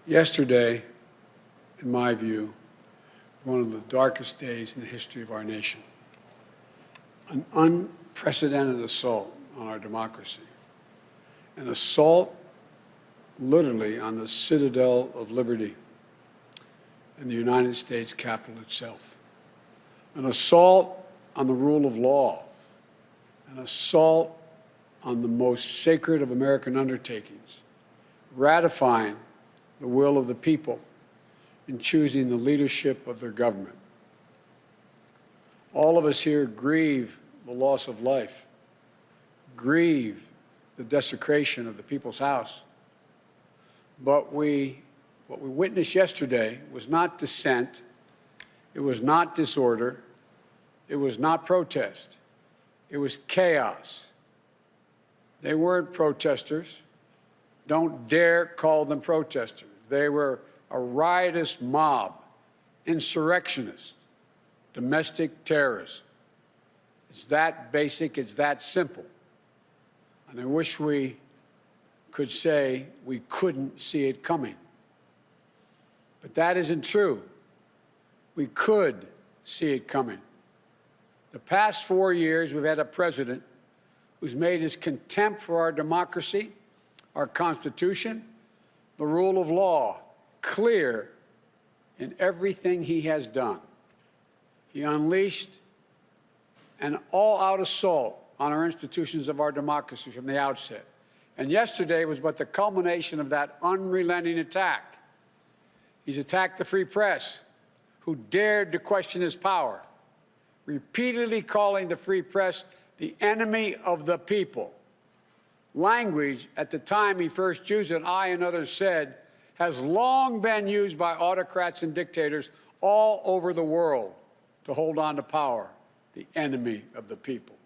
Yesterday, in my view, one of the darkest days in the history of our nation. An unprecedented assault on our democracy. An assault literally on the citadel of liberty in the United States Capitol itself. An assault on the rule of law. An assault on the most sacred of American undertakings, ratifying the will of the people in choosing the leadership of their government. All of us here grieve the loss of life, grieve the desecration of the people's house. But what we witnessed yesterday was not dissent, it was not disorder, it was not protest, it was chaos. They weren't protesters. Don't dare call them protesters. They were a riotous mob, insurrectionists, domestic terrorists. It's that basic, it's that simple. And I wish we could say we couldn't see it coming. But that isn't true. We could see it coming. The past 4 years, we've had a president who's made his contempt for our democracy, our Constitution, the rule of law, clear in everything he has done. He unleashed an all-out assault on our institutions of our democracy from the outset. And yesterday was but the culmination of that unrelenting attack. He's attacked the free press, who dared to question his power, repeatedly calling the free press the enemy of the people. Language, at the time he first used it, I and others said, has long been used by autocrats and dictators all over the world to hold on to power, the enemy of the people.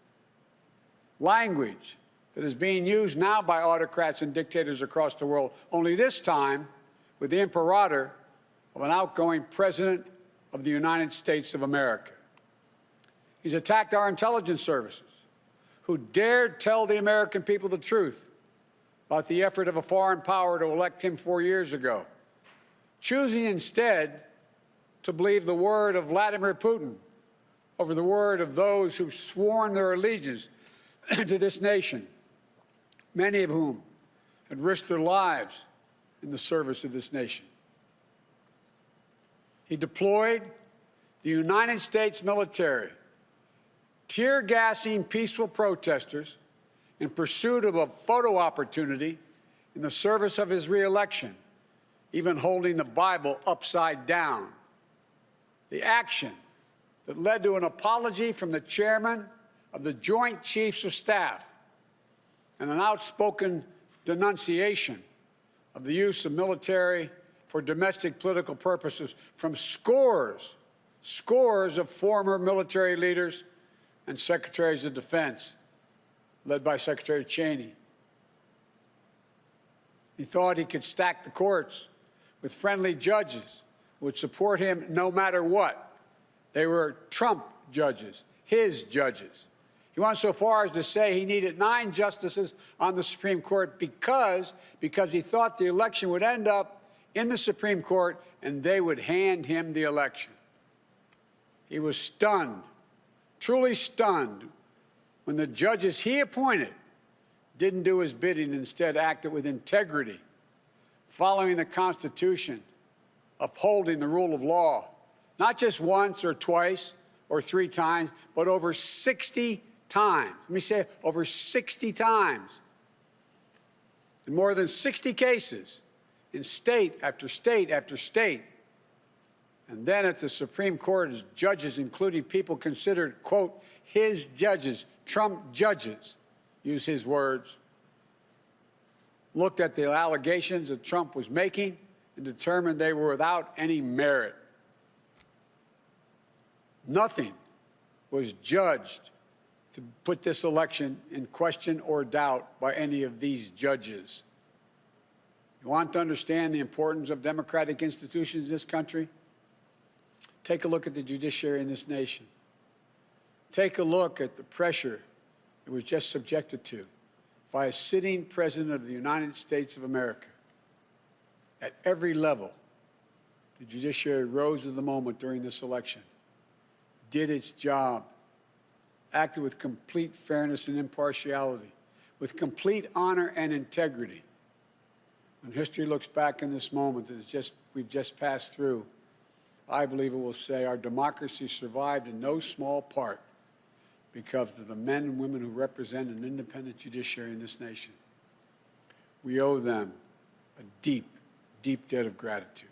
Language that is being used now by autocrats and dictators across the world, only this time with the imperator of an outgoing president of the United States of America. He's attacked our intelligence services, who dared tell the American people the truth about the effort of a foreign power to elect him 4 years ago, choosing instead to believe the word of Vladimir Putin over the word of those who've sworn their allegiance to this nation, many of whom had risked their lives in the service of this nation. He deployed the United States military, tear-gassing peaceful protesters in pursuit of a photo opportunity in the service of his re-election, even holding the Bible upside down. The action that led to an apology from the chairman of the Joint Chiefs of Staff and an outspoken denunciation of the use of military for domestic political purposes from scores of former military leaders and secretaries of defense, led by Secretary Cheney. He thought he could stack the courts with friendly judges who would support him no matter what. They were Trump judges, his judges. He went so far as to say he needed 9 justices on the Supreme Court because he thought the election would end up in the Supreme Court and they would hand him the election. He was stunned, truly stunned, when the judges he appointed didn't do his bidding, instead acted with integrity, following the Constitution, upholding the rule of law, not just once or twice or 3 times, but over 60 times. Let me say it, over 60 times. In more than 60 cases, in state after state after state. And then at the Supreme Court, as judges, including people considered, quote, his judges, Trump judges, use his words, looked at the allegations that Trump was making and determined they were without any merit. Nothing was judged to put this election in question or doubt by any of these judges. You want to understand the importance of democratic institutions in this country? Take a look at the judiciary in this nation. Take a look at the pressure it was just subjected to by a sitting president of the United States of America. At every level, the judiciary rose to the moment during this election, did its job, acted with complete fairness and impartiality, with complete honor and integrity. When history looks back in this moment that we've just passed through, I believe it will say our democracy survived in no small part because of the men and women who represent an independent judiciary in this nation. We owe them a deep, deep debt of gratitude.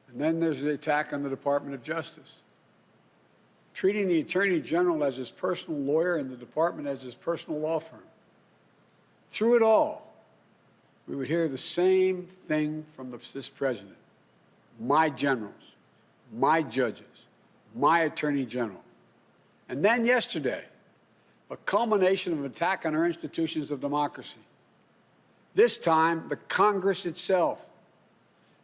And then there's the attack on the Department of Justice, treating the Attorney General as his personal lawyer and the department as his personal law firm. Through it all, we would hear the same thing from this president. My generals, my judges, my Attorney General. And then yesterday, a culmination of an attack on our institutions of democracy. This time, the Congress itself,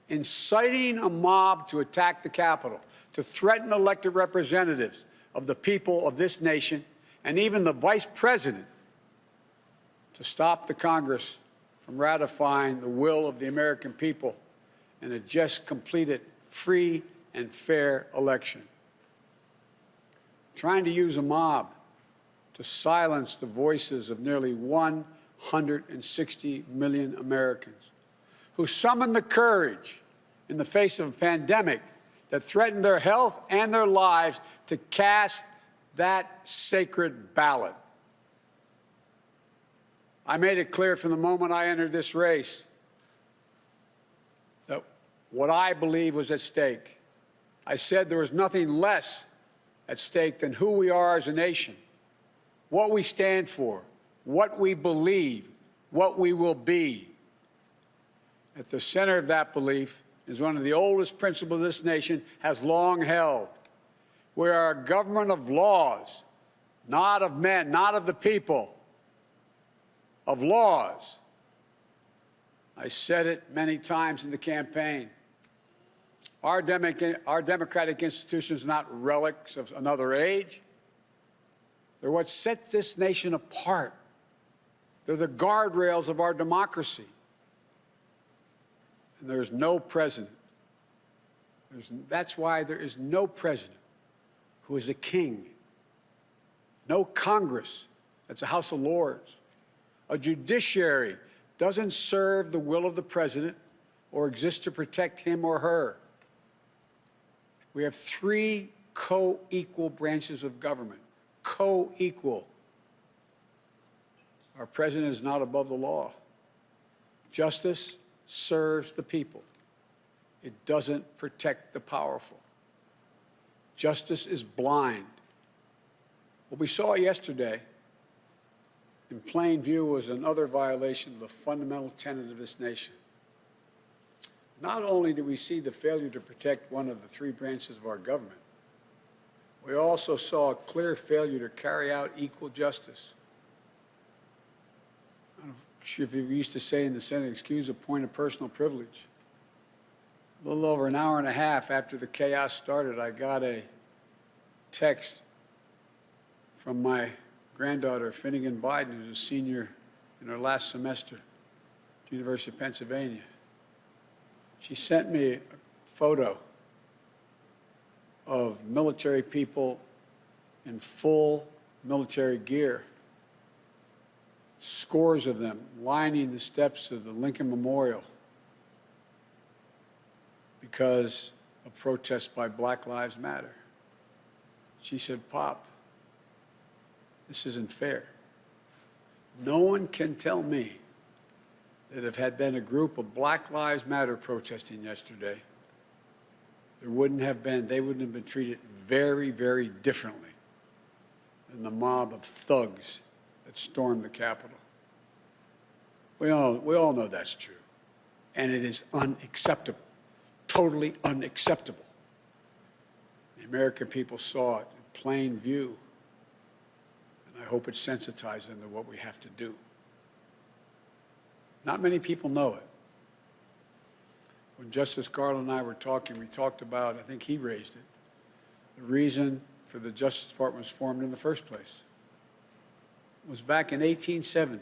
inciting a mob to attack the Capitol, to threaten elected representatives of the people of this nation, and even the Vice President, to stop the Congress from ratifying the will of the American people in a just completed free and fair election. Trying to use a mob to silence the voices of nearly 160 million Americans who summoned the courage in the face of a pandemic that threatened their health and their lives to cast that sacred ballot. I made it clear from the moment I entered this race that what I believe was at stake. I said there was nothing less at stake than who we are as a nation, what we stand for, what we believe, what we will be. At the center of that belief is one of the oldest principles this nation has long held. We are a government of laws, not of men, not of the people, of laws. I said it many times in the campaign. Our democratic institutions are not relics of another age. They're what sets this nation apart. They're the guardrails of our democracy. And there is no president. That's why there is no president who is a king. No Congress that's a House of Lords. A judiciary doesn't serve the will of the president or exist to protect him or her. We have three co-equal branches of government. Co-equal. Our president is not above the law. Justice serves the people. It doesn't protect the powerful. Justice is blind. What we saw yesterday in plain view was another violation of the fundamental tenet of this nation. Not only did we see the failure to protect one of the three branches of our government, we also saw a clear failure to carry out equal justice. I don't know if you used to say in the Senate, excuse a point of personal privilege. A little over an hour and a half after the chaos started, I got a text from my granddaughter, Finnegan Biden, who's a senior in her last semester at the University of Pennsylvania. She sent me a photo of military people in full military gear, scores of them lining the steps of the Lincoln Memorial because of protests by Black Lives Matter. She said, "Pop, this isn't fair. No one can tell me that if had been a group of Black Lives Matter protesting yesterday, they wouldn't have been treated very, very differently than the mob of thugs that stormed the Capitol." We all know that's true. And it is unacceptable, totally unacceptable. The American people saw it in plain view. And I hope it sensitized them to what we have to do. Not many people know it. When Justice Garland and I were talking, we talked about, I think he raised it, the reason for the Justice Department was formed in the first place. It was back in 1870.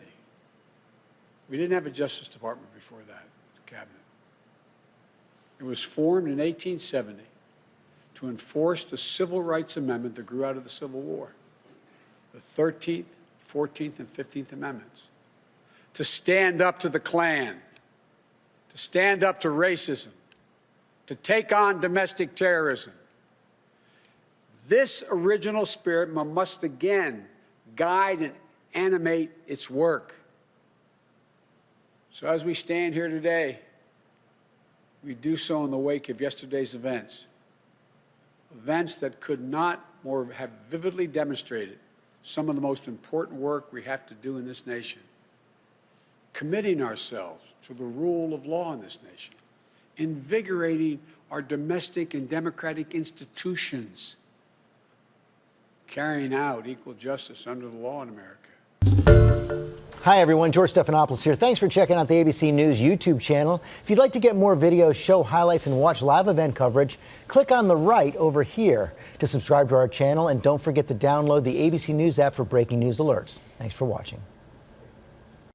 We didn't have a Justice Department before that, Cabinet. It was formed in 1870 to enforce the Civil Rights Amendment that grew out of the Civil War, the 13th, 14th, and 15th Amendments, to stand up to the Klan, to stand up to racism, to take on domestic terrorism. This original spirit must again guide and animate its work. So as we stand here today, we do so in the wake of yesterday's events that could not more have vividly demonstrated some of the most important work we have to do in this nation, committing ourselves to the rule of law in this nation, invigorating our domestic and democratic institutions, carrying out equal justice under the law in America. Hi, everyone. George Stephanopoulos here. Thanks for checking out the ABC News YouTube channel. If you'd like to get more videos, show highlights, and watch live event coverage, click on the right over here to subscribe to our channel. And don't forget to download the ABC News app for breaking news alerts. Thanks for watching.